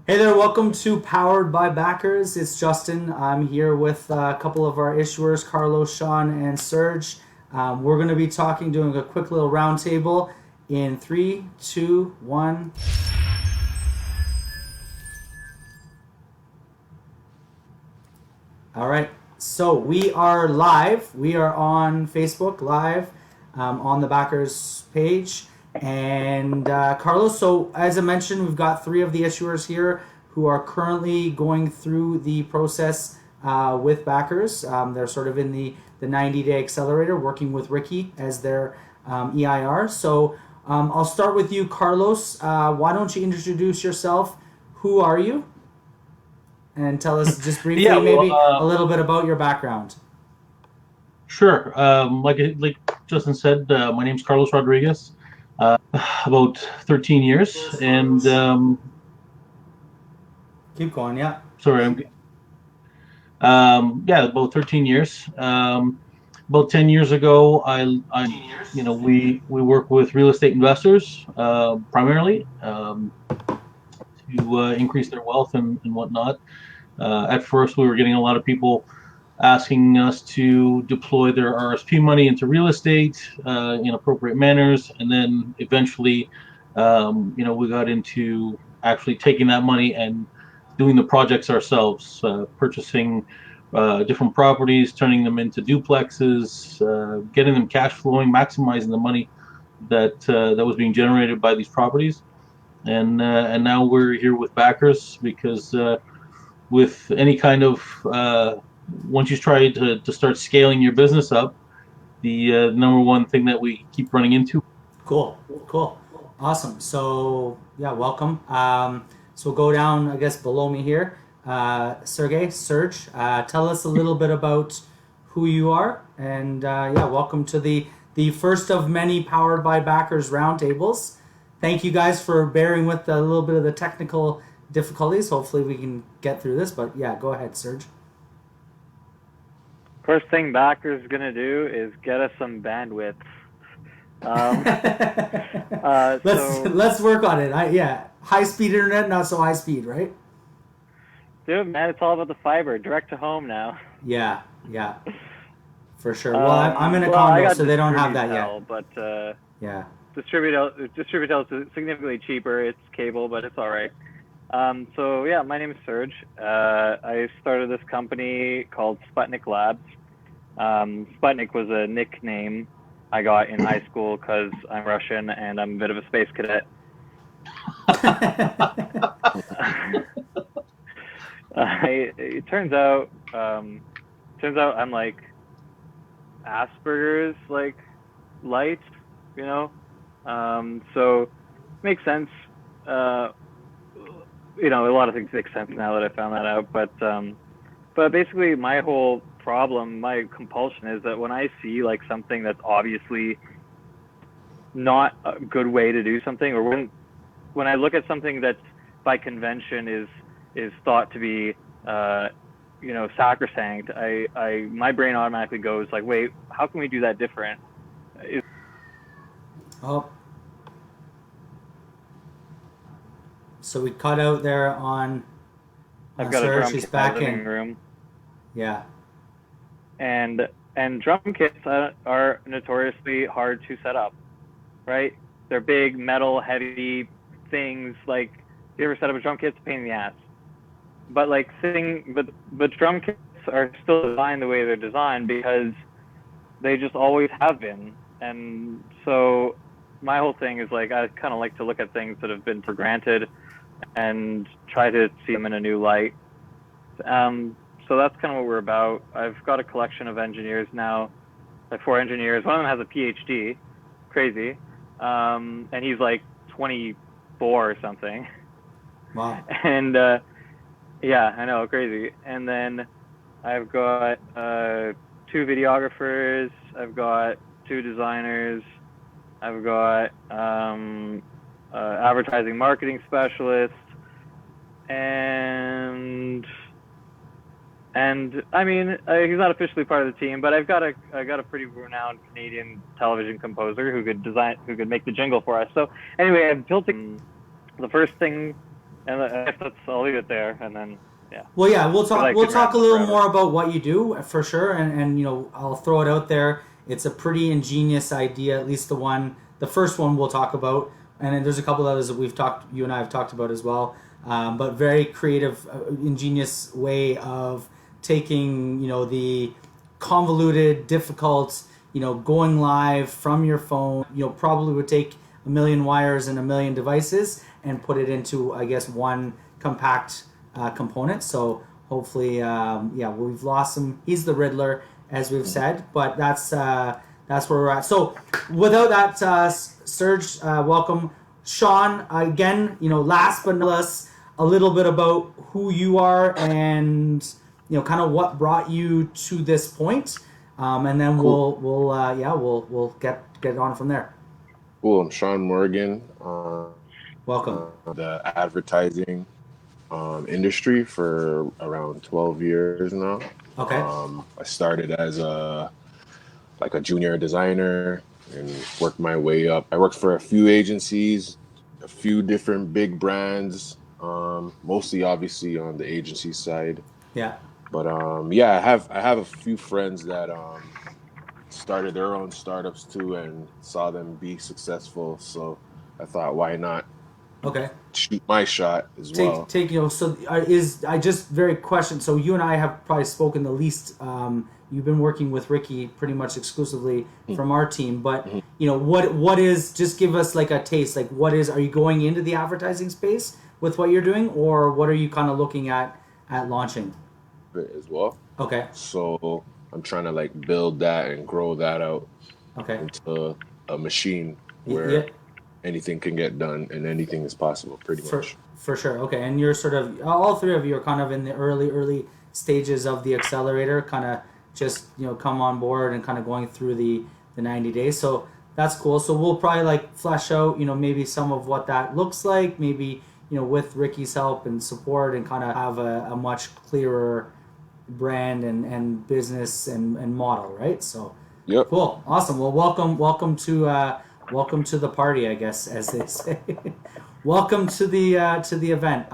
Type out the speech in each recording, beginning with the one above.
Hey there, welcome to Powered by Backers. It's Justin. I'm here with a couple of our issuers, Carlos, Sean, and Serge. We're going to be doing a quick little roundtable in three, two, one. All right, so we are live. We are on Facebook Live on the Backers page. And Carlos, so as I mentioned, we've got three of the issuers here who are currently going through the process with Backers. They're sort of in the 90-day accelerator, working with Ricky as their EIR. So I'll start with you, Carlos. Why don't you introduce yourself? Who are you? And tell us just Yeah, briefly, maybe a little bit about your background. sure. Like Justin said, my name's Carlos Rodriguez. About 13 years, and Keep going, yeah. sorry, yeah, about 13 years. About 10 years ago, we work with real estate investors primarily to increase their wealth and whatnot. At first, we were getting a lot of people asking us to deploy their RSP money into real estate in appropriate manners, and then eventually, we got into actually taking that money and doing the projects ourselves, purchasing different properties, turning them into duplexes, getting them cash flowing, maximizing the money that was being generated by these properties, and now we're here with backers because with any kind of once you try to start scaling your business up, the number one thing that we keep running into. Cool, cool, awesome. So yeah, welcome. So go down, I guess, below me here. Serge, tell us a little bit about who you are, and yeah, welcome to the first of many Powered by Backers roundtables. Thank you guys for bearing with a little bit of the technical difficulties. Hopefully, we can get through this. But yeah, go ahead, Serge. First thing Backer's gonna do is get us some bandwidth. Um, so let's work on it. Yeah, high speed internet, not so high speed, right? dude, man, it's all about the fiber, direct to home now. Yeah, yeah, for sure. Well, I'm in a Well, I condo, got so they don't have that yet. Distributel, but Yeah. Distributel is significantly cheaper. It's cable, but it's all right. So yeah, my name is Serge. I started this company called Sputnik Labs. Sputnik was a nickname I got in high school because I'm Russian and I'm a bit of a space cadet. It turns out I'm like Asperger's like light, you know. So makes sense. Uh, a lot of things make sense now that I found that out. But basically, my whole problem, my compulsion is that when I see like something that's obviously not a good way to do something, or when I look at something that's by convention is thought to be sacrosanct, I my brain automatically goes like, wait, how can we do that different? Oh, so we cut out there on I've got a Serge. drum She's kit in my back living in. room, Yeah. and drum kits are notoriously hard to set up, right? They're big, metal, heavy things. Like, if you ever set up a drum kit, it's a pain in the ass. But drum kits are still designed the way they're designed because they just always have been. And so my whole thing is like I kind of like to look at things that have been for granted and try to see them in a new light. So that's kind of what we're about. I've got a collection of engineers now, like four engineers. One of them has a PhD, crazy, and he's like 24 or something. Wow. And yeah, I know, crazy. And then I've got two videographers. I've got two designers. I've got advertising marketing specialist, and I mean he's not officially part of the team, but I got a pretty renowned Canadian television composer who could make the jingle for us. So anyway, I've built the first thing And I guess I'll leave it there, and then yeah. Well, yeah, we'll talk. like We'll to talk a ramble little forever. more about what you do for sure, and I'll throw it out there. It's a pretty ingenious idea, at least the first one we'll talk about, and then there's a couple others that you and I have talked about as well. But very creative, ingenious way of taking the convoluted, difficult, going live from your phone. Probably would take a million wires and a million devices and put it into, I guess, one compact component. So hopefully, we've lost him. He's the Riddler, as we've said, but that's where we're at. So without that, Serge, welcome. Sean, again, last but not least, a little bit about who you are and kind of what brought you to this point, and then Cool. we'll get on from there. Cool. I'm Sean Morgan, Welcome. the advertising industry for around 12 years now. Okay. I started as a junior designer and worked my way up. I worked for a few agencies, a few different big brands, mostly obviously on the agency side. Yeah. But I have a few friends that started their own startups too and saw them be successful. So I thought, why not Okay. shoot my shot as well? Take so I just very question. So you and I have probably spoken the least. You've been working with Ricky pretty much exclusively from our team, but what is, just give us like a taste. Like are you going into the advertising space with what you're doing, or what are you kind of looking at launching? As well. Okay. So I'm trying to like build that and grow that out Okay. into a machine where Yeah. anything can get done and anything is possible pretty much. For sure. Okay. And you're sort of, all three of you are kind of in the early stages of the accelerator, kind of just, come on board and kind of going through the 90 days. So that's cool. So we'll probably like flesh out, maybe some of what that looks like, maybe, with Ricky's help and support, and kind of have a much clearer brand and business and model, right? So Yep. cool. Awesome. Well, welcome to the party, I guess, as they say. Welcome to the event.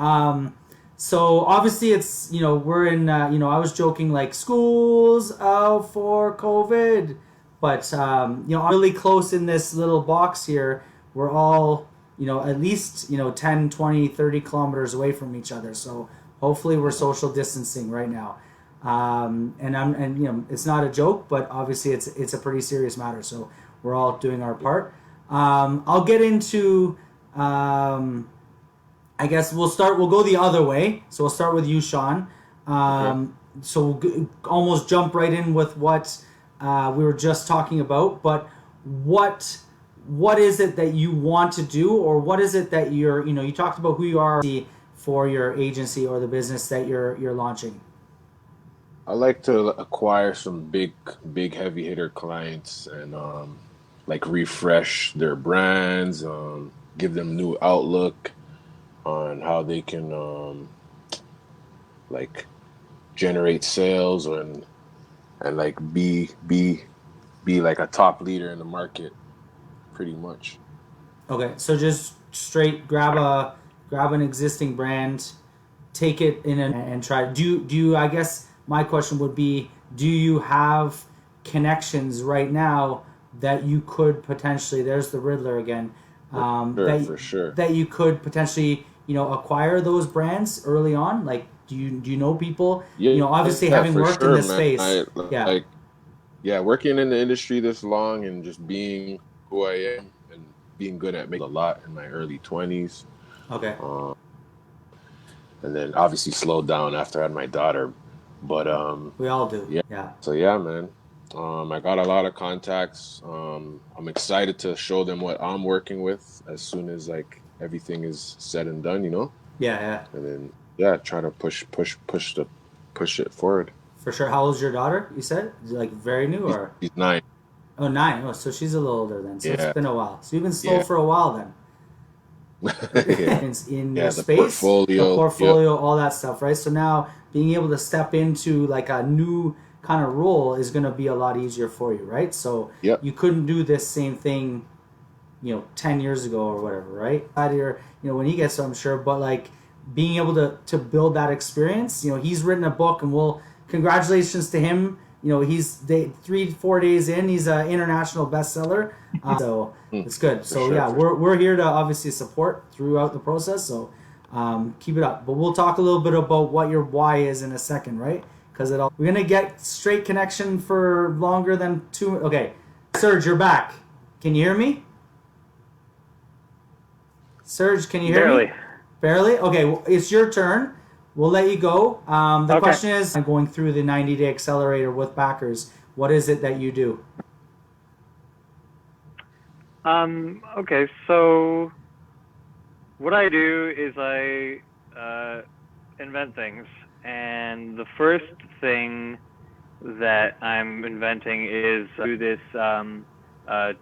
So obviously it's, we're in, I was joking like schools out for COVID, but, really close in this little box here. We're all, at least, 10, 20, 30 kilometers away from each other. So hopefully we're social distancing right now. And it's not a joke, but obviously it's a pretty serious matter. So we're all doing our part. I'll get into, I guess we'll go the other way. So we'll start with you, Sean. Okay. So we'll almost jump right in with what we were just talking about. But what is it that you want to do, or what is it that you talked about who you are for your agency or the business that you're launching? I like to acquire some big heavy hitter clients and like refresh their brands, give them new outlook on how they can like generate sales and like be like a top leader in the market, pretty much. Okay, so just straight grab an existing brand, take it in and try. Do you? I guess my question would be: do you have connections right now that you could potentially? There's the Riddler again. For sure. That you could potentially acquire those brands early on. Like, do you know people? Yeah, Obviously yeah, having for worked sure, in this man. space. Working in the industry this long and just being who I am and being good at making a lot in my early 20s. Okay. And then obviously slowed down after I had my daughter. But we all do. Yeah. Yeah. So yeah, man. I got a lot of contacts. I'm excited to show them what I'm working with as soon as like everything is said and done, Yeah. And then try to push it forward. For sure. How old's your daughter? You said like very new, or She's 9. Oh, 9. Oh, so she's a little older then. So Yeah. it's been a while. So you've been slow for a while then. in your the space, portfolio, yep. All that stuff, right? So now being able to step into like a new kind of role is going to be a lot easier for you, right? So Yep. you couldn't do this same thing, 10 years ago or whatever, right? Out here, when he gets, I'm sure, but like being able to build that experience. He's written a book, and congratulations to him. He's 3-4 days in, he's an international bestseller. So it's good. So sure, yeah, we're here to obviously support throughout the process. So keep it up. But we'll talk a little bit about what your why is in a second, right? Because we're gonna get straight connection for longer than 2. Okay, Serge, you're back. Can you hear me? Serge, can you hear me? Barely. Okay, well, it's your turn. We'll let you go. The question is, I'm going through the 90-day accelerator with backers. What is it that you do? Okay, so what I do is I invent things. And the first thing that I'm inventing is do this,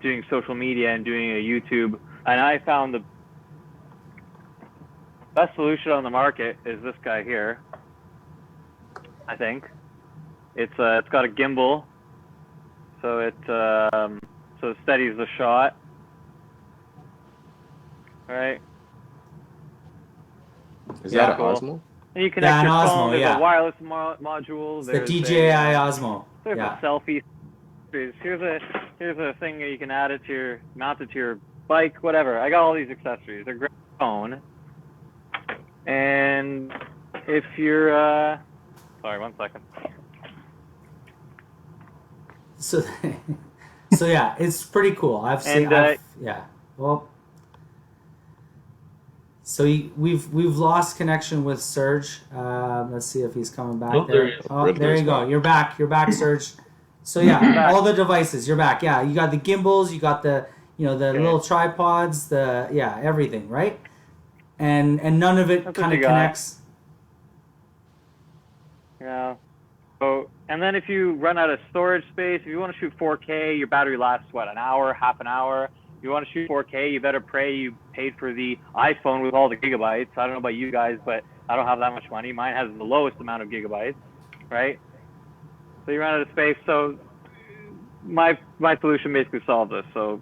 doing social media and doing a YouTube. And I found the best solution on the market is this guy here. I think it's got a gimbal, so it steadies the shot. All right. Is that an Osmo? And you connect your phone. There's yeah. a wireless module. It's the DJI Osmo. There's a selfie. Here's a thing that you can add it to mount it to your bike, whatever. I got all these accessories. They're great phone. And if you're, sorry, 1 second. So yeah, it's pretty cool. I've seen, yeah. Well, so we've lost connection with Serge. Let's see if he's coming back. Oh, there he is. Oh, there you go. You're back, Serge. So yeah, all the devices. You're back. Yeah, you got the gimbals. You got the little tripods. Everything, right? And none of it kind of connects. Yeah. So, and then if you run out of storage space, if you want to shoot 4K, your battery lasts an hour, half an hour. If you want to shoot 4K, you better pray you paid for the iPhone with all the gigabytes. I don't know about you guys, but I don't have that much money. Mine has the lowest amount of gigabytes, right? So you run out of space. So my solution basically solved this. So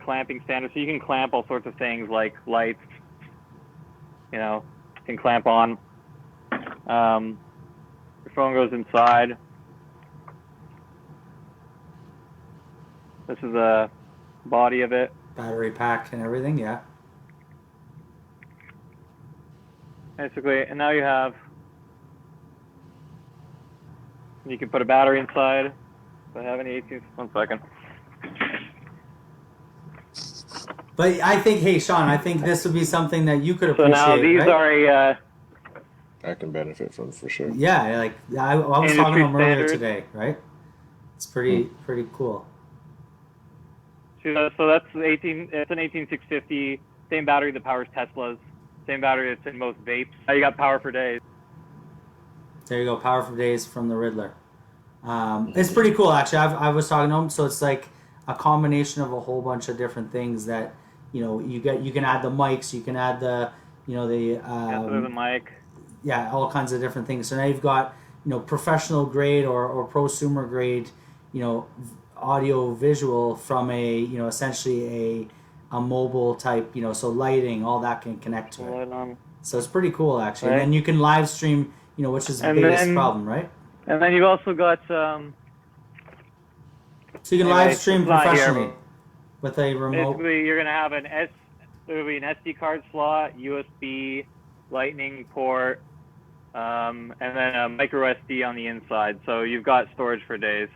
clamping standards. So you can clamp all sorts of things like lights. You can clamp on. Your phone goes inside. This is the body of it. Battery pack and everything, yeah. Basically, and now you can put a battery inside. Do I have any 18s? 1 second. But I think, hey, Sean, I think this would be something that you could appreciate. So now these right? I can benefit from for sure. Yeah, like I was talking to him earlier today, right? It's pretty cool. So that's it's an 18650, same battery that powers Teslas, same battery that's in most vapes. You got power for days. There you go, power for days from the Riddler. It's pretty cool, actually. I was talking to him, so it's like a combination of a whole bunch of different things that you can add the mics, you can add the so there's a mic. Yeah, all kinds of different things. So now you've got professional grade or prosumer grade audio visual from a essentially a mobile type so lighting, all that can connect to it. So it's pretty cool, actually. Right. And then you can live stream which is the biggest problem, right? And then you've also got so you can live stream professionally with a remote. Basically, you're gonna have there will be an SD card slot, USB, Lightning port, and then a micro SD on the inside. So you've got storage for days.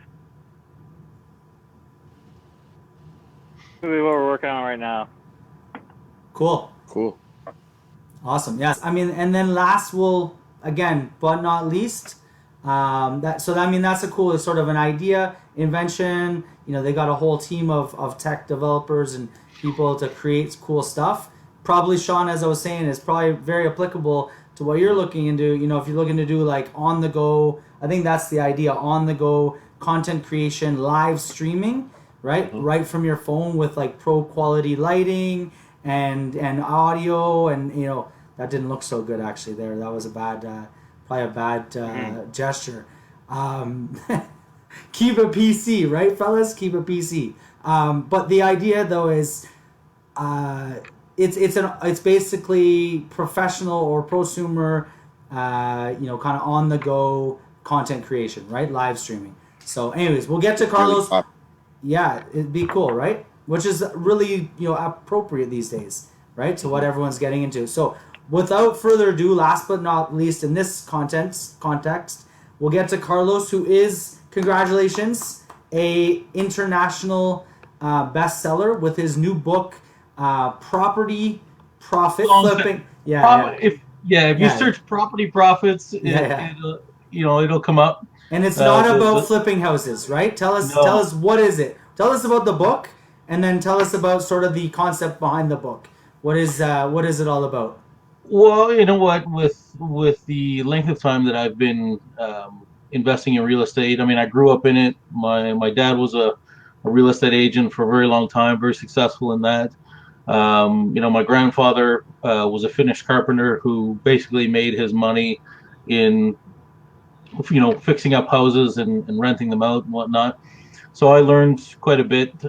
This is what we're working on right now. Cool. Awesome. Yes. I mean, and then last again, but not least, that's a cool sort of an idea, invention. They got a whole team of tech developers and people to create cool stuff. Probably, Sean, as I was saying, is probably very applicable to what you're looking into. If you're looking to do like on the go, I think that's the idea, on the go content creation, live streaming, right? Mm-hmm. Right from your phone with like pro quality lighting and audio, and that didn't look so good actually there. That was probably a bad gesture. Keep it PC, right, fellas? Keep it PC. But the idea though is it's basically professional or prosumer, kind of on the go content creation, right? Live streaming. So, anyways, we'll get to Carlos. Really Yeah, it'd be cool, right? Which is really appropriate these days, right? To what everyone's getting into. So, without further ado, last but not least, in this context, we'll get to Carlos, who is, congratulations, a international bestseller with his new book, Property Profit Flipping. If you search property profits, it'll come up. And it's not about flipping houses, right? Tell us what is it? Tell us about the book, and then tell us about sort of the concept behind the book. What is it all about? Well, you know what, with the length of time that I've been investing in real estate, I mean, I grew up in it. My dad was a real estate agent for a very long time, very successful in that. My grandfather was a Finnish carpenter who basically made his money in fixing up houses and renting them out and whatnot. So I learned quite a bit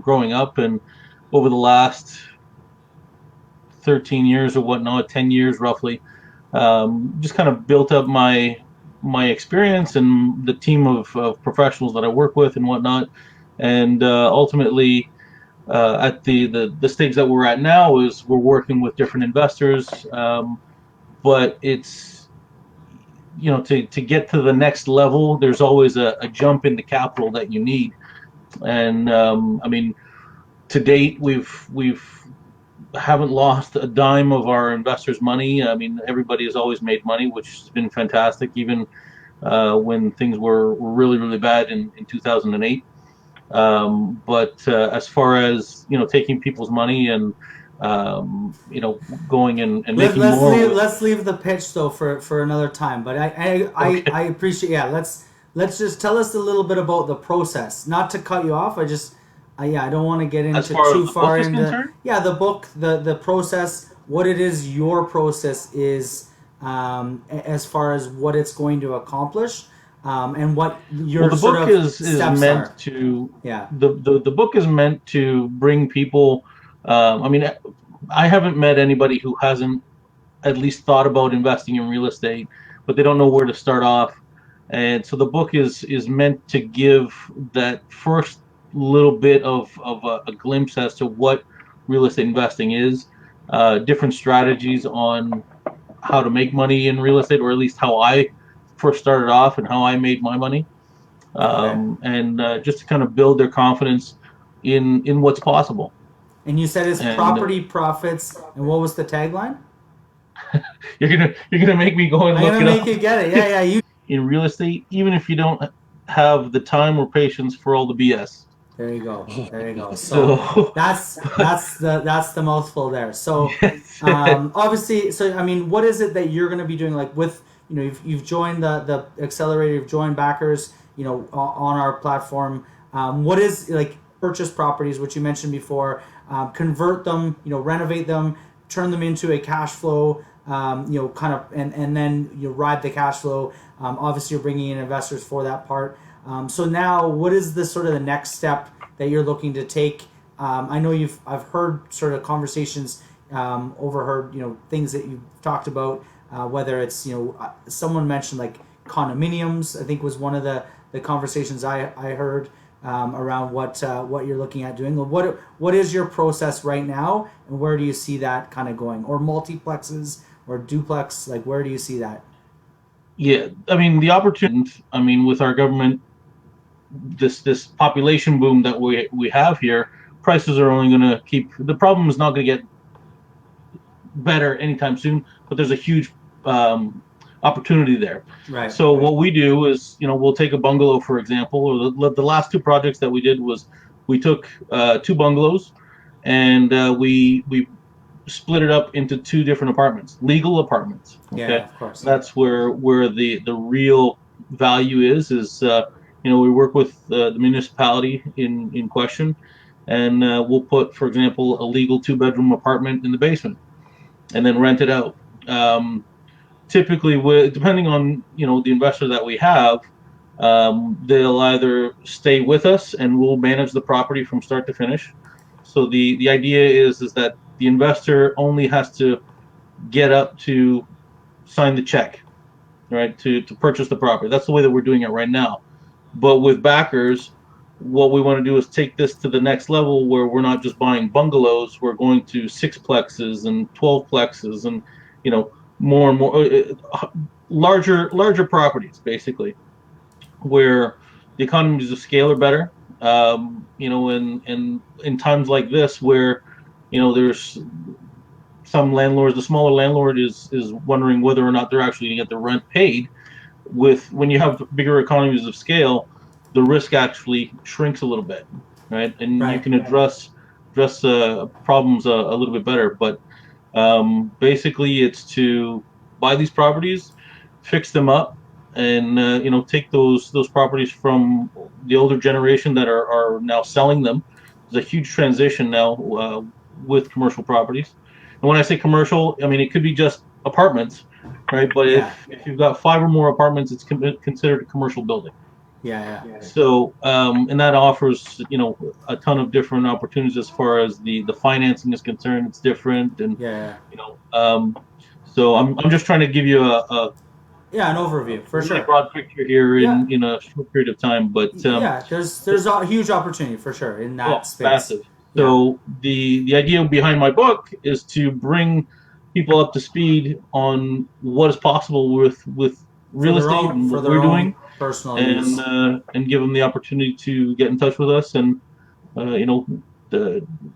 growing up, and over the last 13 years or whatnot, 10 years roughly, just kind of built up my experience and the team of professionals that I work with and whatnot. And ultimately, at the stage that we're at now is we're working with different investors, but it's to get to the next level, there's always a jump into capital that you need. And I mean, to date, we've haven't lost a dime of our investors' money. I mean, everybody has always made money, which has been fantastic, even when things were really, really bad in 2008. But as far as taking people's money and going and making more. Let's leave the pitch though for another time. But I appreciate. Yeah, let's just tell us a little bit about the process. Not to cut you off. I don't want to get into too far into the book, the process, what it is, your process is, as far as what it's going to accomplish, and what your the book is meant to. Yeah. The book is meant to bring people. I mean, I haven't met anybody who hasn't at least thought about investing in real estate, but they don't know where to start off. And so the book is meant to give that first little bit of a glimpse as to what real estate investing is, different strategies on how to make money in real estate, or at least how I first started off and how I made my money, and just to kind of build their confidence in what's possible. And you said it's property profits, and what was the tagline? You're gonna make me go and look it up. I'm gonna make you get it. Yeah. You in real estate, even if you don't have the time or patience for all the BS. There you go. So that's the mouthful there. So obviously, so I mean, what is it that you're gonna be doing? Like with you've joined the accelerator, you've joined backers, on our platform. What is like purchase properties, which you mentioned before, convert them, renovate them, turn them into a cash flow, kind of, and then you ride the cash flow. Obviously, you're bringing in investors for that part. So now, what is the sort of the next step that you're looking to take? I know I've heard sort of conversations, overheard, things that you've talked about, whether it's, someone mentioned like condominiums, I think was one of the conversations I heard. Around what you're looking at doing. What is your process right now, and where do you see that kind of going? Or multiplexes or duplex, like where do you see that? Yeah, I mean the opportunity. I mean, with our government, this population boom that we have here, prices are only going to keep. The problem is not going to get better anytime soon, but there's a huge opportunity there. Right. So what we do is, we'll take a bungalow, for example, or the last two projects that we did was we took two bungalows and we split it up into two different apartments, legal apartments. Okay? Yeah, of course. That's where the real value is we work with the municipality in question, and we'll put, for example, a legal 2-bedroom apartment in the basement and then rent it out. Typically, depending on the investor that we have, they'll either stay with us and we'll manage the property from start to finish. So the idea is that the investor only has to get up to sign the check, right, to purchase the property. That's the way that we're doing it right now. But with backers, what we want to do is take this to the next level where we're not just buying bungalows, we're going to sixplexes and 12plexes and, you know, more and more larger properties, basically, where the economies of scale are better. You know, in times like this where, you know, there's some landlords, the smaller landlord is wondering whether or not they're actually going to get their rent paid. With when you have bigger economies of scale, the risk actually shrinks a little bit, right? And you Right. can address problems a little bit better. But basically, it's to buy these properties, fix them up, and you know, take those properties from the older generation that are now selling them. There's a huge transition now with commercial properties. And when I say commercial, I mean it could be just apartments, right? But Yeah. if you've got 5 or more apartments, it's considered a commercial building. Yeah. So, and that offers, you know, a ton of different opportunities as far as the financing is concerned. It's different, and Yeah. you know, so I'm just trying to give you Yeah, an a overview for really sure. broad picture here Yeah. in a short period of time. But Yeah, there's a huge opportunity for sure in that oh, space. massive. Yeah. So the idea behind my book is to bring people up to speed on what is possible with real estate and For what their we're own doing, personal use. and give them the opportunity to get in touch with us and you know,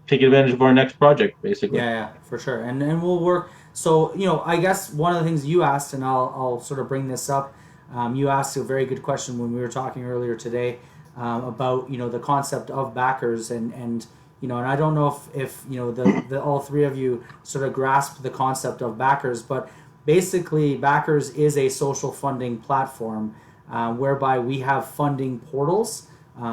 take advantage of our next project, basically. Yeah, for sure. And we'll work. So I guess one of the things you asked, and I'll sort of bring this up. You asked a very good question when we were talking earlier today about the concept of backers and I don't know if the all three of you sort of grasp the concept of backers, but basically backers is a social funding platform whereby we have funding portals.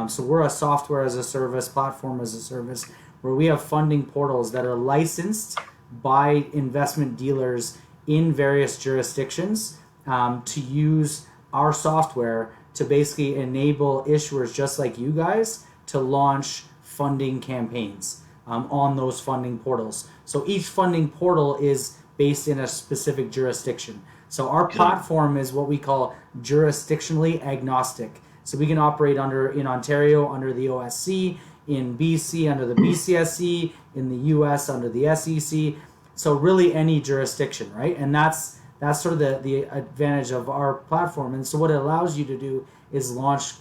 So we're a software as a service, platform as a service, where we have funding portals that are licensed by investment dealers in various jurisdictions to use our software to basically enable issuers just like you guys to launch funding campaigns on those funding portals. So each funding portal is based in a specific jurisdiction. So our platform is what we call jurisdictionally agnostic. So we can operate in Ontario under the OSC, in BC under the BCSC, in the US under the SEC. So really any jurisdiction, right? And that's sort of the advantage of our platform. And so what it allows you to do is launch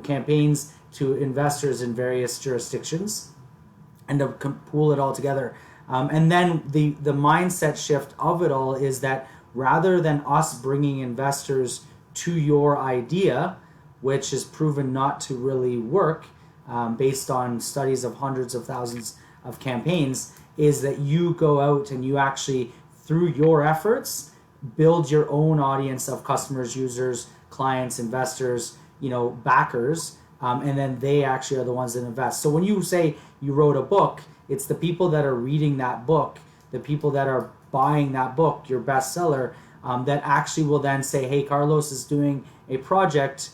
campaigns to investors in various jurisdictions and to pool it all together. And then the mindset shift of it all is that rather than us bringing investors to your idea, which has proven not to really work based on studies of hundreds of thousands of campaigns, is that you go out and you actually, through your efforts, build your own audience of customers, users, clients, investors, backers, and then they actually are the ones that invest. So when you say you wrote a book, it's the people that are reading that book, the people that are buying that book, your bestseller, that actually will then say, hey, Carlos is doing a project.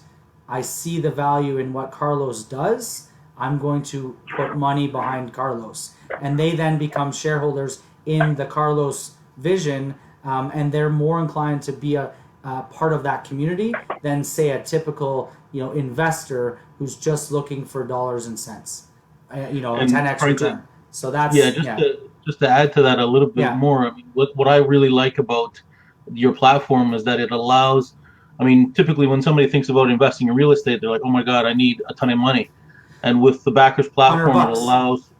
I see the value in what Carlos does. I'm going to put money behind Carlos. And they then become shareholders in the Carlos vision, and they're more inclined to be a part of that community than, say, a typical investor who's just looking for dollars and cents, a 10x return. So that's just to add to that a little bit Yeah. more. I mean, what I really like about your platform is that it allows. I mean, typically when somebody thinks about investing in real estate, they're like, "Oh my God, I need a ton of money." And with the backers platform, it $100. allows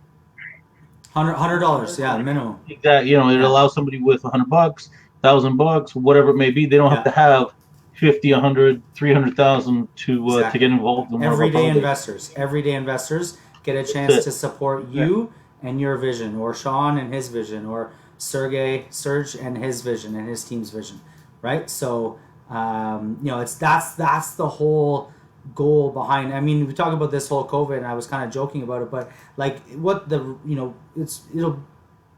$100, yeah, minimum. exactly. It allows somebody with $100, $1,000, whatever it may be. They don't have to have 50, 100, 300,000 to get involved in one of our projects. Everyday investors get a chance to support you and your vision, or Sean and his vision, or Serge and his vision and his team's vision, right? So that's the whole goal behind. I mean, we talk about this whole COVID, and I was kind of joking about it, but like what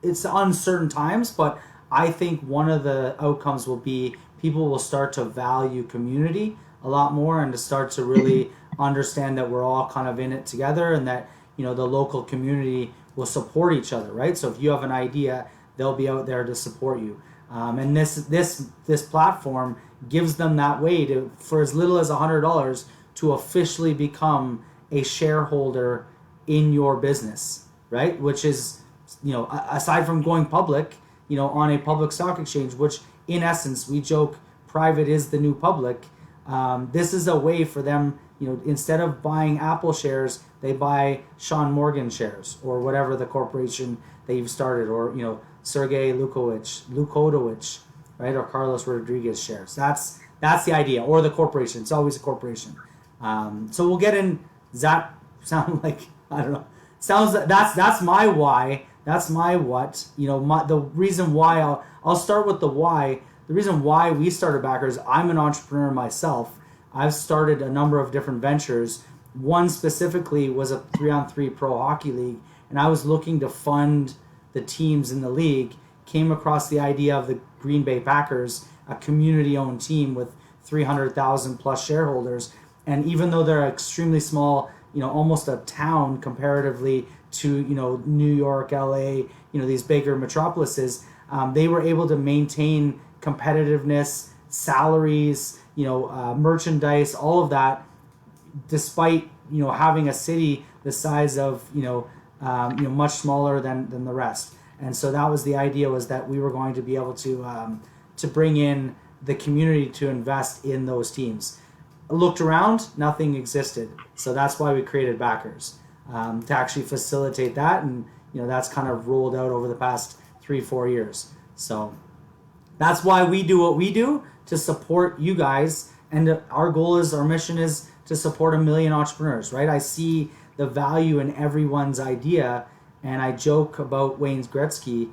it's uncertain times, but I think one of the outcomes will be people will start to value community a lot more and to start to really understand that we're all kind of in it together, and that the local community will support each other, right? So if you have an idea, they'll be out there to support you. And this platform gives them that way to, for as little as $100, to officially become a shareholder in your business, right? Which is, aside from going public, on a public stock exchange, which in essence we joke private is the new public. This is a way for them, instead of buying Apple shares, they buy Sean Morgan shares or whatever the corporation that you've started, or Sergey Lukodowicz, right, or Carlos Rodriguez shares. That's the idea, or the corporation. It's always a corporation. So we'll get in. Does that sound like, I don't know? Sounds that's my why. That's my what. The reason why I'll start with the why. The reason why we started Backers. I'm an entrepreneur myself. I've started a number of different ventures. One specifically was a 3-on-3 pro hockey league, and I was looking to fund the teams in the league. Came across the idea of the Green Bay Packers, a community-owned team with 300,000 plus shareholders. And even though they're extremely small, almost a town comparatively to, New York, LA, these bigger metropolises, they were able to maintain competitiveness, salaries, merchandise, all of that, despite, having a city the size of, much smaller than the rest. And so that was the idea, was that we were going to be able to bring in the community to invest in those teams. Looked around, nothing existed. So that's why we created Backers, to actually facilitate that. And, that's kind of rolled out over the past 3-4 years. So that's why we do what we do, to support you guys. And our mission is to support 1 million entrepreneurs, right? I see the value in everyone's idea. And I joke about Wayne Gretzky,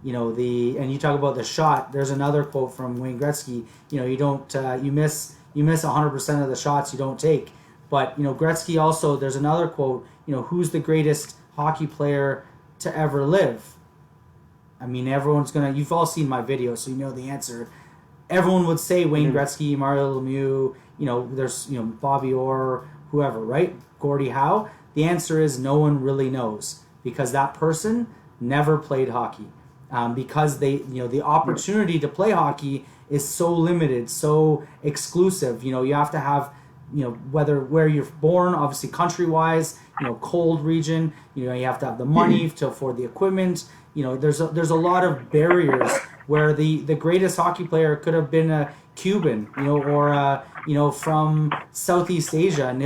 and you talk about the shot. There's another quote from Wayne Gretzky, you miss 100% of the shots you don't take. But, Gretzky also, there's another quote, who's the greatest hockey player to ever live? I mean, you've all seen my video, so you know the answer. Everyone would say Wayne Gretzky, Mario Lemieux, there's, Bobby Orr, whoever, right? Gordie Howe. The answer is no one really knows, because that person never played hockey. Because the opportunity to play hockey is so limited, so exclusive. You have to have, where you're born, obviously country-wise, cold region. You have to have the money to afford the equipment. There's a lot of barriers where the greatest hockey player could have been a Cuban, or from Southeast Asia, and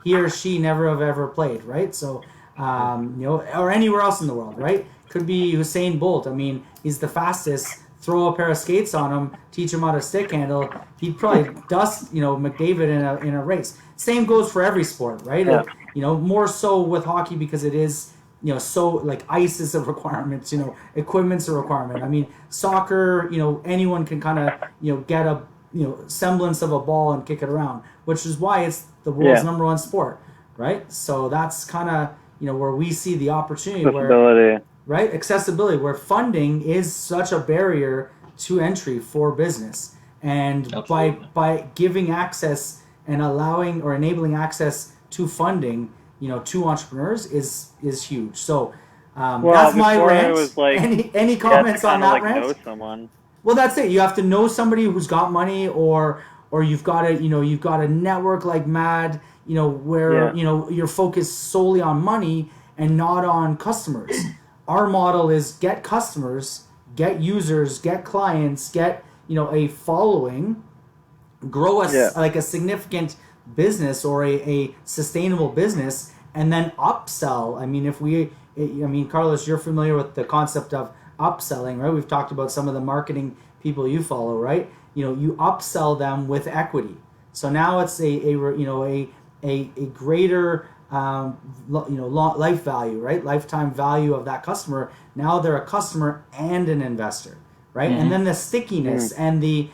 he or she never have ever played, right? So, or anywhere else in the world, right? Could be Usain Bolt. I mean, he's the fastest. Throw a pair of skates on him, teach him how to stick handle. He'd probably dust, McDavid in a race. Same goes for every sport, right? Yeah. More so with hockey, because it is, so like ice is a requirement. Equipment's a requirement. I mean, soccer, anyone can kind of, get a, semblance of a ball and kick it around, which is why it's the world's number one sport, right? So that's kind of, where we see the opportunity. Accessibility. Right? Accessibility, where funding is such a barrier to entry for business. And by giving access and allowing or enabling access to funding, to entrepreneurs is huge. So that's my rant. It was like, any comments on that rant? Know someone. Well, that's it. You have to know somebody who's got money, or you've got a network like mad, where you're focused solely on money and not on customers. Our model is get customers, get users, get clients, get a following, grow a significant business or a sustainable business, and then upsell. I mean, Carlos, you're familiar with the concept of upselling, right? We've talked about some of the marketing people you follow, right? You upsell them with equity. So now it's a greater life value, right? Lifetime value of that customer. Now they're a customer and an investor, right? Mm-hmm. And then the stickiness and the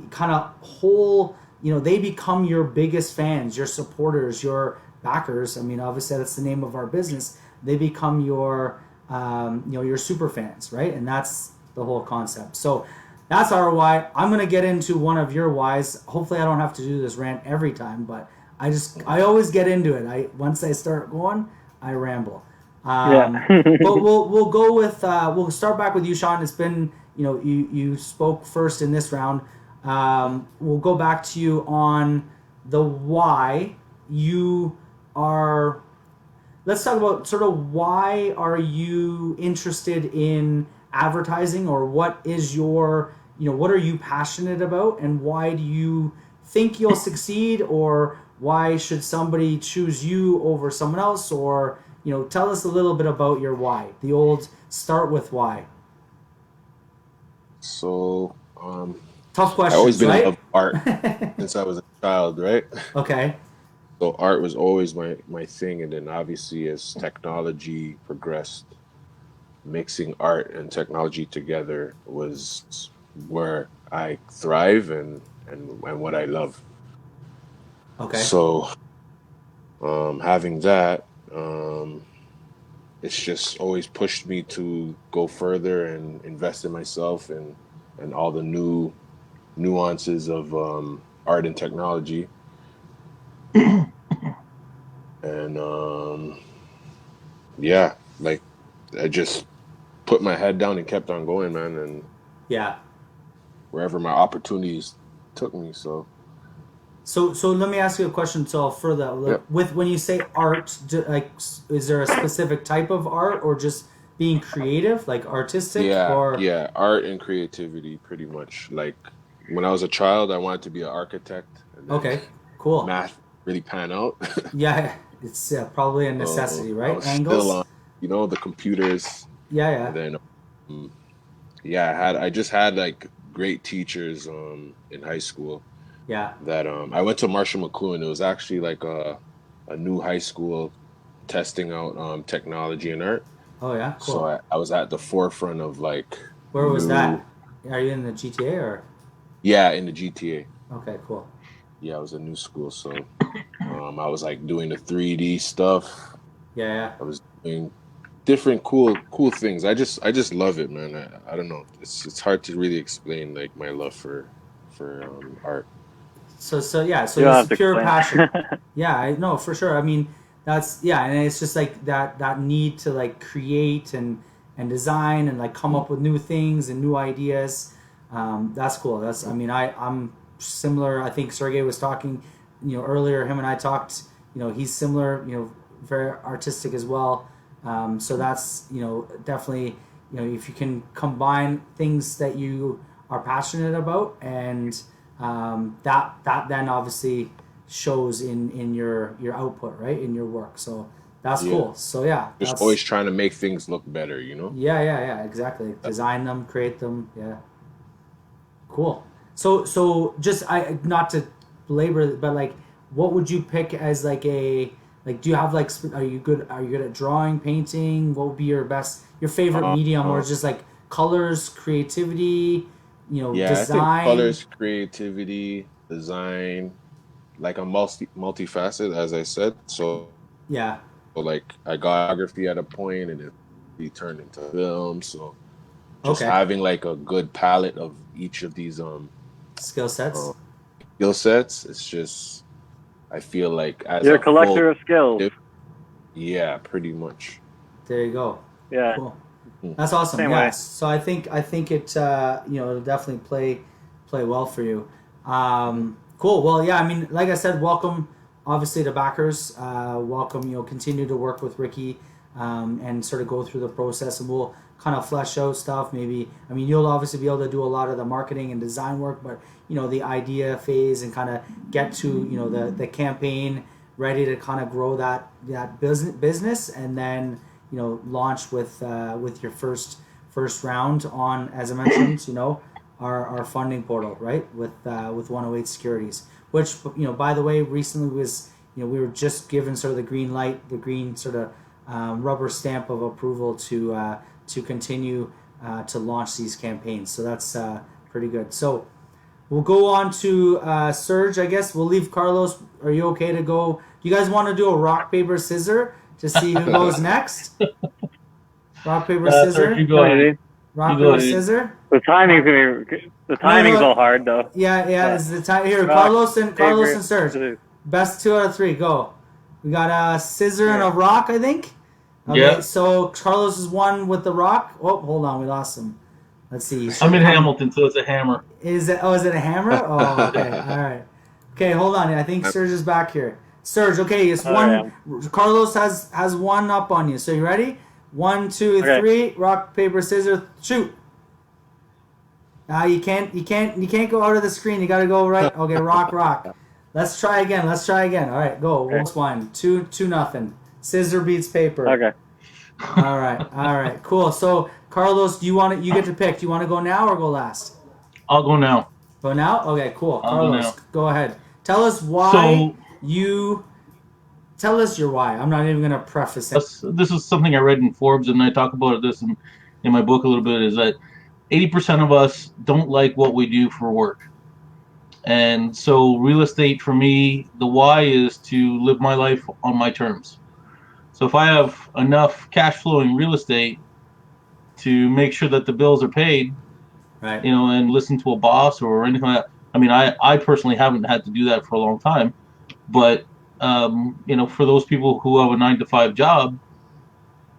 kind of whole, they become your biggest fans, your supporters, your backers. I mean, obviously that's the name of our business. They become your super fans, right? And that's the whole concept. So that's our why. I'm going to get into one of your whys. Hopefully I don't have to do this rant every time, but I always get into it. Once I start going, I ramble. Yeah. But we'll go with we'll start back with you, Sean. It's been you spoke first in this round. We'll go back to you on the why you are. Let's talk about sort of why are you interested in advertising, or what is your what are you passionate about, and why do you think you'll succeed, or why should somebody choose you over someone else, or tell us a little bit about your why. The old start with why. So, Tough I always questions, been in right? love with art since I was a child, right? Okay. So art was always my thing, and then obviously as technology progressed, mixing art and technology together was where I thrive and what I love. Okay. So, having that, um, it's just always pushed me to go further and invest in myself and all the new nuances of art and technology. And yeah, like I just put my head down and kept on going, man, and Yeah. wherever my opportunities took me. So So let me ask you a question. So further, yeah, with when you say art, is there a specific type of art, or just being creative, like artistic, or yeah, art and creativity, pretty much. Like when I was a child, I wanted to be an architect, and then okay, cool. math really pan out. Yeah, it's probably a So necessity, I right? was still on, Angles. the computers, Yeah, and yeah, then um, yeah, I just had like great teachers in high school yeah. that I went to Marshall McLuhan. It was actually like a new high school testing out technology and art. Oh yeah, So cool. I was at the forefront of like Where was new, that? Are you in the GTA or? yeah, in the GTA. Okay, cool. Yeah, I was a new school, so I was like doing the 3D stuff. Yeah, yeah. I was doing different cool things. I just love it, man. I don't know. It's hard to really explain like my love for art. So yeah, so You don't this have is to pure explain passion. it. Yeah, I know for sure. I mean, that's yeah, and it's just like that need to like create and design and like come Mm. up with new things and new ideas. That's cool. That's I mean, I'm similar. I think Sergey was talking, earlier. Him and I talked. He's similar. Very artistic as well. So that's definitely if you can combine things that you are passionate about, and that then obviously shows in your output, right, in your work. So that's Yeah, cool. So yeah, just always that's trying to make things look better. yeah, exactly. Design them, create them. Yeah, cool. So just I not to belabor it, but like, what would you pick as like a like? Do you have like? Are you good at drawing, painting? What would be your favorite medium, or Uh, just like colors, creativity, yeah, I think design? colors, creativity, design, like I'm multifaceted, as I said. Yeah. So like I got photography at a point, and it turned into film. So just Okay. having like a good palette of each of these Skill um sets. skill sets, it's just I feel like as You're a a full, collector of skills. yeah, pretty much. There you go. Yeah, Cool. Mhm. That's awesome. same Yeah. way. So I think it it'll definitely play well for you. Cool. Well, yeah. I mean, like I said, welcome obviously to backers. Welcome. Continue to work with Ricky, and sort of go through the process, and we'll kind of flesh out stuff. Maybe I mean you'll obviously be able to do a lot of the marketing and design work, but the idea phase and kind of get to the campaign ready to kind of grow that business, and then launch with your first round on, as I mentioned, our funding portal, right, with 108 Securities, which by the way recently was we were just given sort of the green light, the green sort of rubber stamp of approval to continue to launch these campaigns. So that's pretty good. So we'll go on to Serge. I guess we'll leave Carlos. Are you okay to go? You guys want to do a rock paper scissor to see who goes next? Rock paper Sir, you scissor. go No, ahead. dude. You Rock go paper ahead. scissor. The timing's gonna be the No, timing's no. all hard though. Yeah. But It's the time here. rock, Carlos and paper, Serge. scissors. Best 2 out of 3. Go. We got a scissor and a Here. rock. I think. Okay, Yeah. so Carlos is one with the rock. Oh, hold on, we lost him. Let's see. I'm in Hamilton, so it's a hammer. Is it? Oh, is it a hammer? Oh, okay. All right. Okay, hold on. I think Serge is back here. Serge, okay, it's one. Carlos has one up on you. So you ready? 1, 2, Okay. 3. Rock, paper, scissors, shoot. You can't go out of the screen. You got to go right. Okay, rock. Let's try again. All right, go. Okay. Almost one. 2 nothing. Scissor beats paper. Okay. All right, cool. So Carlos, you get to pick. Do you want to go now or go last? I'll go now. Go now? Okay, cool. I'll Carlos, go now. go ahead. Tell us why Tell us your why. I'm not even going to preface it. This is something I read in Forbes, and I talk about this in my book a little bit, is that 80% of us don't like what we do for work. And so real estate for me, the why is to live my life on my terms. So if I have enough cash flowing real estate to make sure that the bills are paid, Right. and listen to a boss or anything like that. I mean, I personally haven't had to do that for a long time, but for those people who have a 9 to 5 job,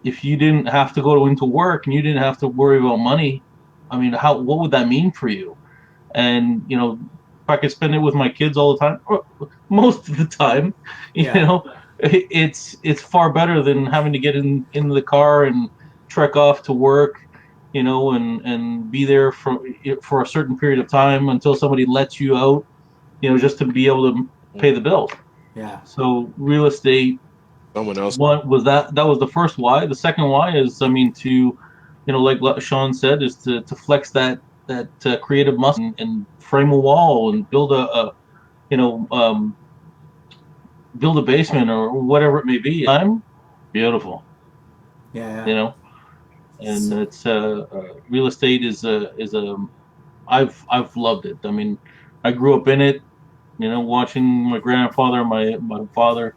if you didn't have to go into work and you didn't have to worry about money, I mean, what would that mean for you? And if I could spend it with my kids all the time, or most of the time, it's far better than having to get in the car and trek off to work, and be there for a certain period of time until somebody lets you out, just to be able to pay the bills. Yeah. So real estate. Someone else. What was that? That was the first why. The second why is, to, like Sean said, is to flex that creative muscle and frame a wall and build build a basement or whatever it may be. I'm beautiful. Yeah. And it's real estate is I've loved it. I mean, I grew up in it. Watching my grandfather, my father,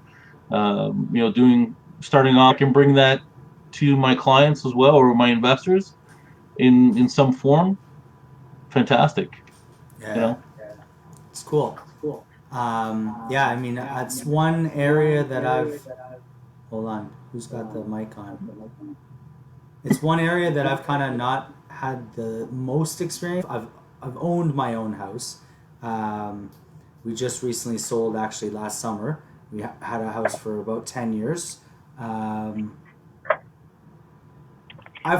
starting off. I can bring that to my clients as well, or my investors in some form. Fantastic. Yeah. It's cool. Yeah, I mean, it's one area that I've. Hold on, who's got the mic on? It's one area that I've kind of not had the most experience. I've owned my own house. We just recently sold, actually last summer. We had a house for about 10 years. I've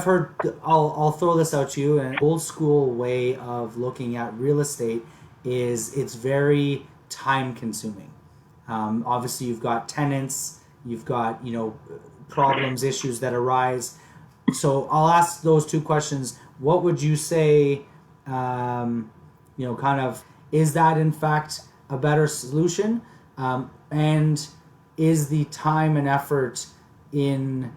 heard, I'll throw this out to you, an old school way of looking at real estate is it's very time consuming. Obviously you've got tenants, you've got, problems, issues that arise. So I'll ask those 2 questions. What would you say, kind of, is that in fact a better solution? And is the time and effort in,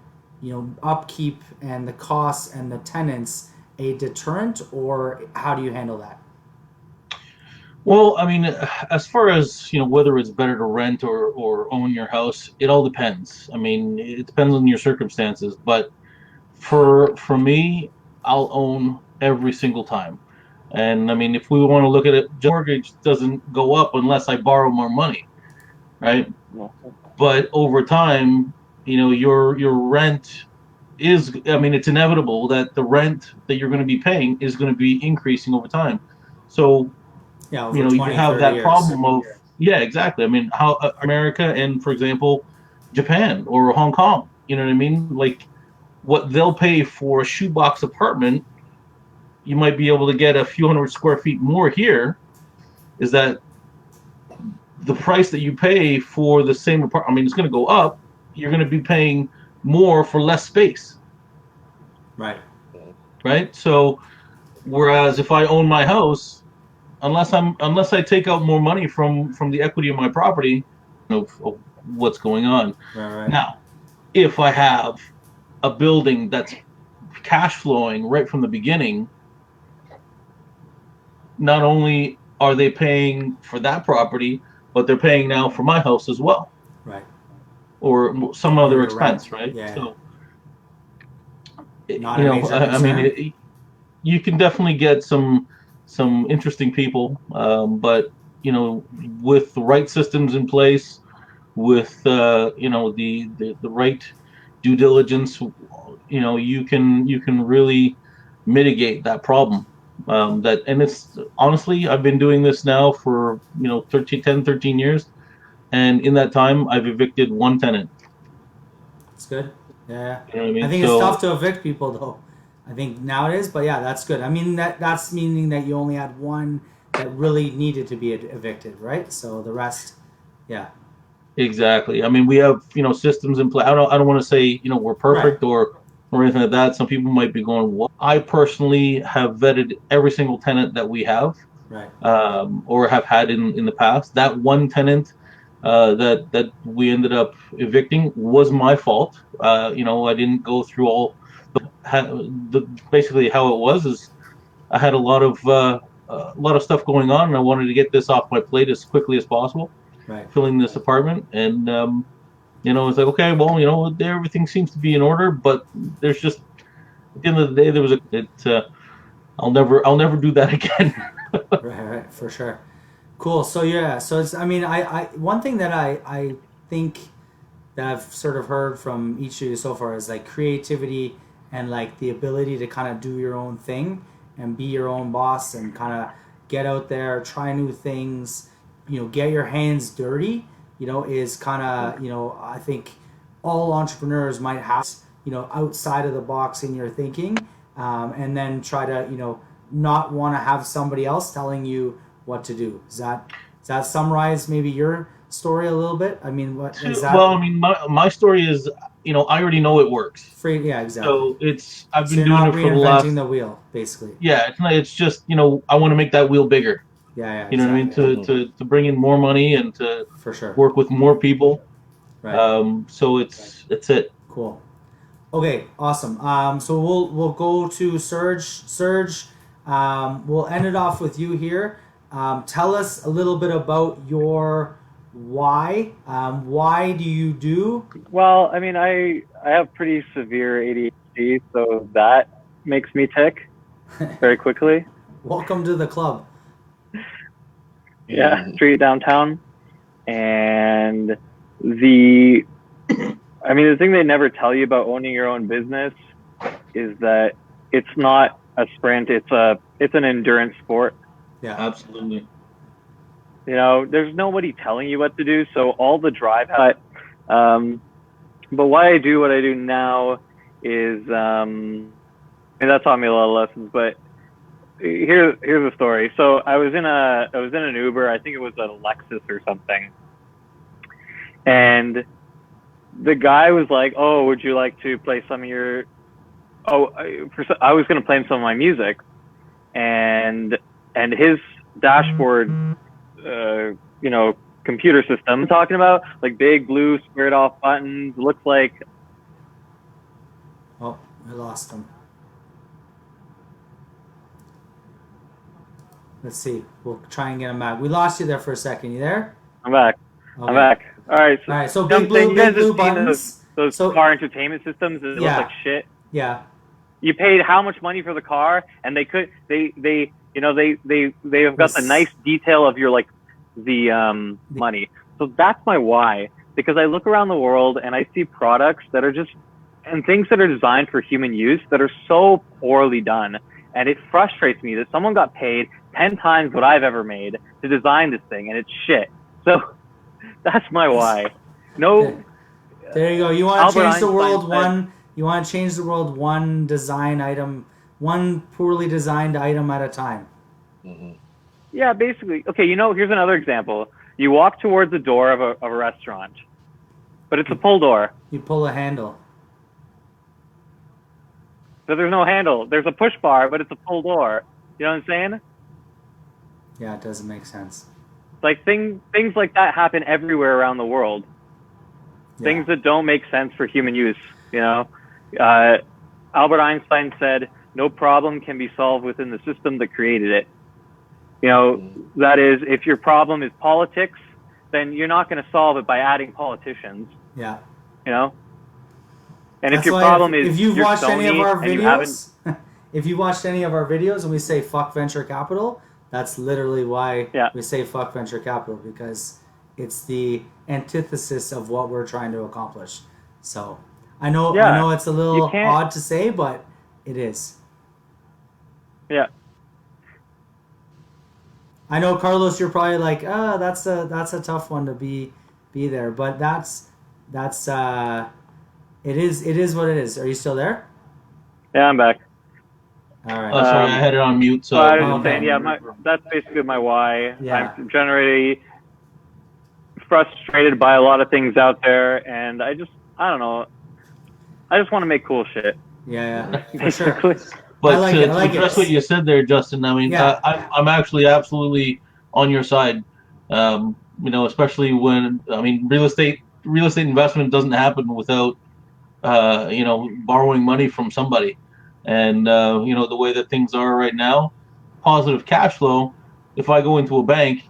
upkeep and the costs and the tenants a deterrent, or how do you handle that? Well, I mean, as far as, whether it's better to rent or own your house, it all depends. I mean, it depends on your circumstances. But for me, I'll own every single time. And I mean, if we want to look at it, mortgage doesn't go up unless I borrow more money, right? But over time, your rent is, I mean, it's inevitable that the rent that you're going to be paying is going to be increasing over time. So, over you 20, have 30 that years. problem of, yeah, exactly. I mean, how America and, for example, Japan or Hong Kong, you know what I mean? Like, what they'll pay for a shoebox apartment, you might be able to get a few hundred square feet more here. Is that the price that you pay for the same apartment? I mean, it's going to go up. You're going to be paying more for less space. Right. So, whereas if I own my house, unless I take out more money from the equity of my property, of what's going on. Right. Now, if I have a building that's cash flowing right from the beginning, not only are they paying for that property, but they're paying now for my house as well. Right. Or some other expense, right? Yeah. So, not a major concern. I mean, you can definitely get some interesting people, but with the right systems in place, with the right due diligence, you can really mitigate that problem. And it's honestly, I've been doing this now for 13 years, and in that time, I've evicted one tenant. It's good. Yeah. You know what I I mean? think it's So tough to evict people though. I think nowadays, but yeah, that's good. I mean that's meaning that you only had one that really needed to be evicted, right? So the rest, yeah. exactly. I mean, we have systems in place. I don't want to say we're Right. perfect or anything like that. Some people might be going, "What?" I personally have vetted every single tenant that we have, Right. or have had in the past. That one tenant that we ended up evicting was my fault. I didn't go through all basically how it was is I had a lot of stuff going on, and I wanted to get this off my plate as quickly as possible, Right. filling this apartment. And it's like, okay, well, everything seems to be in order, but there's just at the end of the day, there was I'll never do that again. Right, for sure. Cool. So yeah, so it's I mean I one thing that I think that I've sort of heard from each of you so far is like creativity and like the ability to kind of do your own thing and be your own boss and kind of get out there, try new things, get your hands dirty, is kind of, I think all entrepreneurs might have, outside of the box in your thinking, and then try to, not want to have somebody else telling you what to do. Does that summarize maybe your story a little bit? I mean, what is that? Well, I mean, my story is, I already know it works. Free, yeah, exactly. So I've So been you're doing not it for the reinventing last, the wheel, basically. yeah, it's just, I want to make that wheel bigger. Yeah, You know what I mean? exactly. To bring in more money and to For sure. work with more people. Right. So it's it. Cool. Okay, awesome. So we'll go to Serge. Serge, we'll end it off with you here. Tell us a little bit about your why. Why do you do? Well, I mean, I have pretty severe ADHD, so that makes me tick very quickly. Welcome to the club. Yeah, street downtown. And the thing they never tell you about owning your own business is that it's not a sprint, it's an endurance sport. Yeah. Absolutely. There's nobody telling you what to do, so all the drive. But why I do what I do now is, and that taught me a lot of lessons. But here's a story. So I was in an Uber. I think it was a Lexus or something, and the guy was like, "Oh, would you like to play some of your?" I was going to play him some of my music, and his dashboard, computer system I'm talking about, like big blue squared off buttons, looks like. Oh, I lost him. Let's see. We'll try and get him back. We lost you there for a second. You there? I'm back. Okay. I'm back. All right. All right. So I'm big saying, blue, you guys big blue have seen buttons. those So car entertainment systems that Yeah. look like shit. yeah, You paid how much money for the car, and they have got the nice detail of your the money. So that's my why, because I look around the world and I see products that are and things that are designed for human use that are so poorly done, and it frustrates me that someone got paid 10 times what I've ever made to design this thing, and it's shit. So that's my why. No. There you go. You want to change the world said, one. You want to change the world one design item, one poorly designed item at a time. Mm-hmm. Yeah, basically. Okay, here's another example. You walk towards the door of a restaurant, but it's a pull door. You pull a handle. But there's no handle. There's a push bar, but it's a pull door. You know what I'm saying? Yeah, it doesn't make sense. Like things like that happen everywhere around the world. Yeah. Things that don't make sense for human use. Albert Einstein said, "No problem can be solved within the system that created it." That is, if your problem is politics, then you're not going to solve it by adding politicians. Yeah. And That's if your why problem is if you've you're watched any of Sony our and you haven't, videos, if you watched any of our videos and we say fuck venture capital, that's literally why we say fuck venture capital, because it's the antithesis of what we're trying to accomplish. So, I know Yeah, it's a you little can't. odd to say, but it is. Yeah, I know, Carlos, you're probably like, that's a tough one to be there, but that's it is what it is. Are you still there? yeah, I'm back. All right. Sorry, I had it on mute, Well, I so was we just didn't saying, have yeah, a that's basically my why. Yeah. I'm generally frustrated by a lot of things out there, and I don't know, I just want to make cool shit, Yeah, for sure. basically. I But like it. I to like address what it. you said there, Justin, I mean, Yeah. I'm actually absolutely on your side. Especially when I mean, real estate investment doesn't happen without borrowing money from somebody, and the way that things are right now, positive cash flow. If I go into a bank,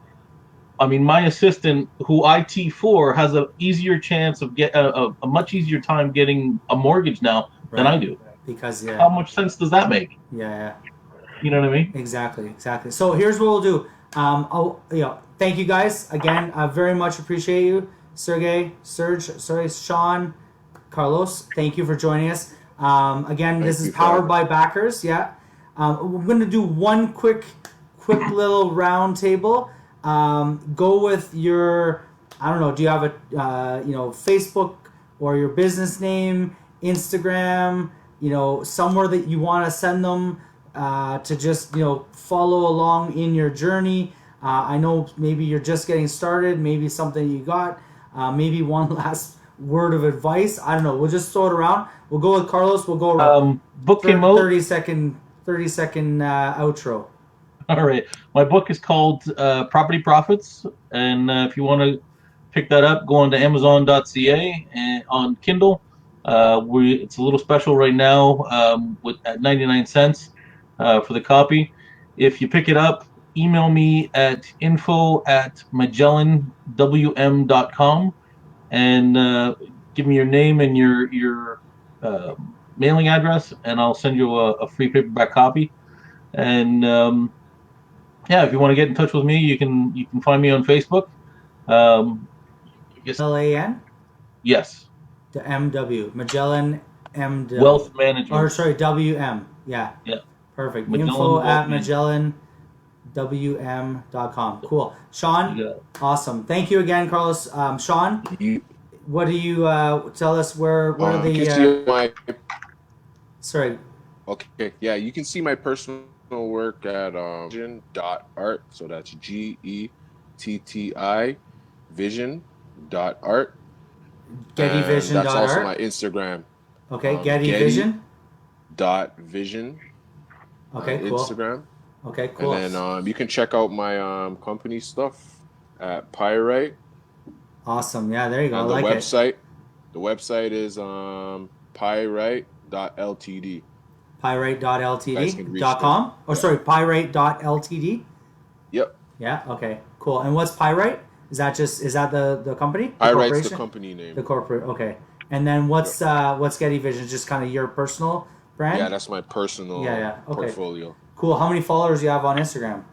I mean, my assistant, who I T for, has a easier chance of get a much easier time getting a mortgage now than I Right. do. Because How much sense does that make? yeah. You know what I mean? Exactly. So here's what we'll do. Thank you guys again. I very much appreciate you, Sean, Carlos. Thank you for joining us. Again, this Thank is you for powered having by me. backers. Yeah. We're gonna do one quick little round table. Go with your, I don't know. Do you have a Facebook or your business name, Instagram? Somewhere that you want to send them to just follow along in your journey. I know maybe you're just getting started, maybe something you got, maybe one last word of advice. I don't know. We'll just throw it around. We'll go with Carlos. We'll go Book came out. 30-second outro. All right. My book is called Property Profits. And if you want to pick that up, go on to Amazon.ca and on Kindle. It's a little special right now at 99 cents for the copy. If you pick it up, email me at info@magellanwm.com and give me your name and your mailing address, and I'll send you a free paperback copy. And yeah, if you want to get in touch with me, you can find me on Facebook. I guess LAN yes, to MW Magellan Wealth MW, or Management. sorry, WM. Yeah, Yeah, perfect. Magellan Info Wealth at Management. MagellanWM.com. Cool. Sean, You got it. awesome. Thank you again, Carlos. Sean, You, what do you tell us what are you can the see my sorry. okay, yeah, you can see my personal work at vision.art. So that's GETTI vision.art. And that's also my GettyVision.art. Instagram. Okay, Getty GettyVision. dot vision on Okay, cool. Instagram. Okay, And cool. then you can check out my company stuff at Pyrite. Awesome. Yeah, there you go. I And like it. the website is pyrite.ltd. You guys can reach there. Pyrite.ltd.com. Or Yeah. sorry, Pyrite.ltd. Yep. Yeah, okay. Cool. And what's Pyrite? Is that the company? The Pyrite's the corporation? company name. The corporate, okay. And then Yep. what's Getty Vision? Just kind of your personal brand? Yeah, that's my personal Yeah, okay. portfolio. Cool. How many followers do you have on Instagram?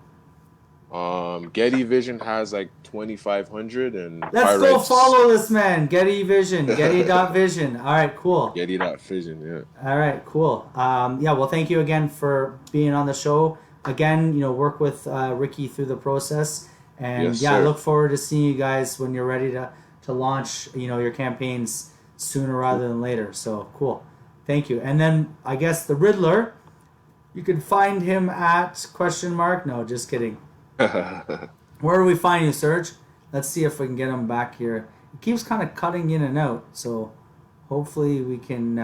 Getty Vision has like 2,500 and Let's go Pyrite's follow this man. Getty Vision. Getty.vision. All right, cool. Getty.vision, yeah. All right, cool. Well, thank you again for being on the show. Again, work with Ricky through the process. And Yes, I sir. look forward to seeing you guys when you're ready to launch, your campaigns sooner rather than later. So cool. Thank you. And then I guess the Riddler, you can find him at ? No, just kidding. Where do we find you, Serge? Let's see if we can get him back here. He keeps kind of cutting in and out, so hopefully we can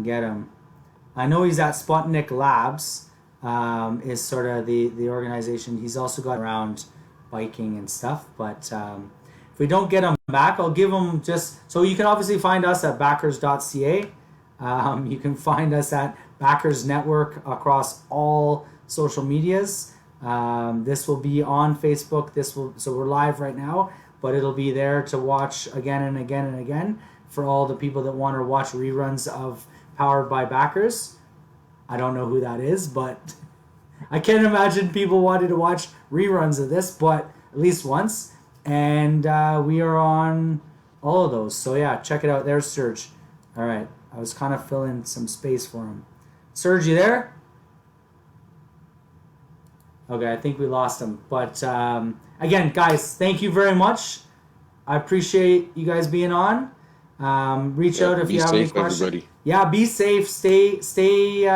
get him. I know he's at Sputnik Labs, is sort of the organization. He's also got around biking and stuff, but if we don't get him back, I'll give him so you can obviously find us at backers.ca. You can find us at Backers Network across all social medias. This will be on Facebook. So we're live right now, but it'll be there to watch again and again and again for all the people that want to watch reruns of Powered by Backers. I don't know who that is, but I can't imagine people wanting to watch reruns of this, but at least once. And we are on all of those. So yeah, check it out. There's Serge. All right. I was kind of filling some space for him. Serge, you there? Okay, I think we lost him. But again, guys, thank you very much. I appreciate you guys being on. Reach out if you have any questions. Everybody. Yeah, be safe. Stay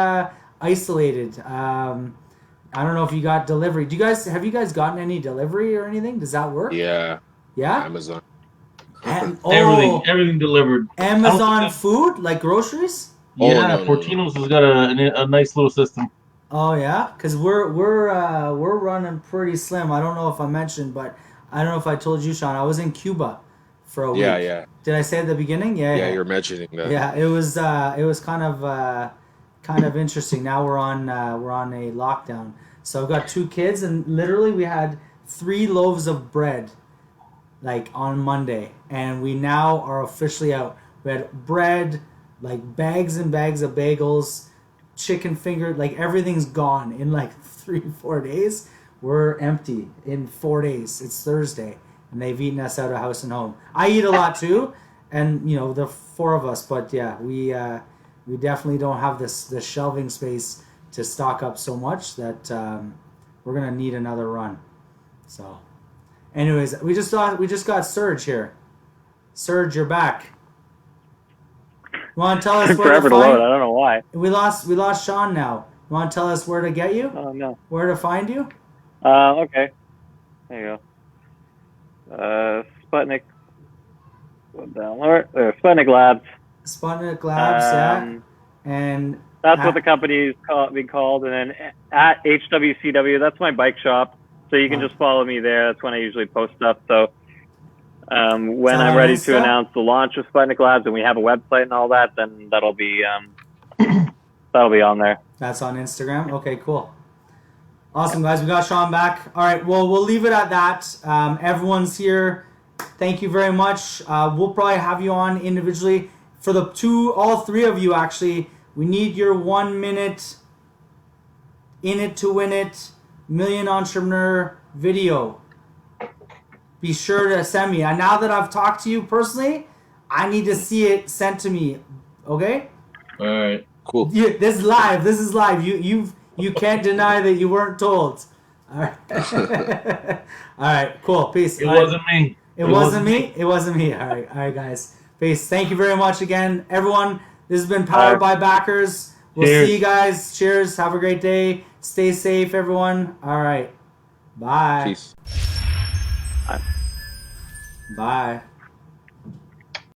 isolated. I don't know if you got delivery. Have you guys gotten any delivery or anything? Does that work? Yeah. Yeah. Amazon. Everything delivered. Amazon food, like groceries. Yeah, no, Portino's has got a nice little system. Oh yeah, because we're running pretty slim. I don't know if I mentioned, but I don't know if I told you, Sean. I was in Cuba for a week. Yeah. Did I say at the beginning? Yeah. You're mentioning that. Yeah, it was kind of interesting. Now we're on a lockdown. So I've got 2 kids, and literally we had 3 loaves of bread, like on Monday, and we now are officially out. We had bread, like bags and bags of bagels, chicken finger, like everything's gone in like 3-4 days. We're empty in 4 days. It's Thursday, and they've eaten us out of house and home. I eat a lot too, and the 4 of us. But yeah, we definitely don't have this shelving space to stock up so much that we're gonna need another run. So, anyways, we just got Serge here. Serge, you're back. You want to tell us where forever to to find? load. I don't know why. We lost Sean now. You want to tell us where to get you? Oh no. Where to find you? Okay. There you go. Sputnik. Down lower. Sputnik Labs. Sputnik Labs, yeah. And that's what the company is being called. And then at HWCW, that's my bike shop. So you can just follow me there. That's when I usually post stuff. So when I'm ready to announce the launch of Sputnik Labs and we have a website and all that, then that'll be on there. That's on Instagram. Okay, cool. Awesome, guys. We got Sean back. All right. Well, we'll leave it at that. Everyone's here. Thank you very much. We'll probably have you on individually. For all 3 of you, actually, we need your 1 minute in it to win it million entrepreneur video. Be sure to send me. And now that I've talked to you personally, I need to see it sent to me. Okay? All right. Cool. This is live. You can't deny that you weren't told. All right. All right. Cool. Peace. It wasn't me. It wasn't me. It wasn't me. All right, guys. Peace. Thank you very much again, everyone. This has been Powered by Backers. We'll see you guys. Cheers. Have a great day. Stay safe, everyone. All right. Bye. Peace. Bye.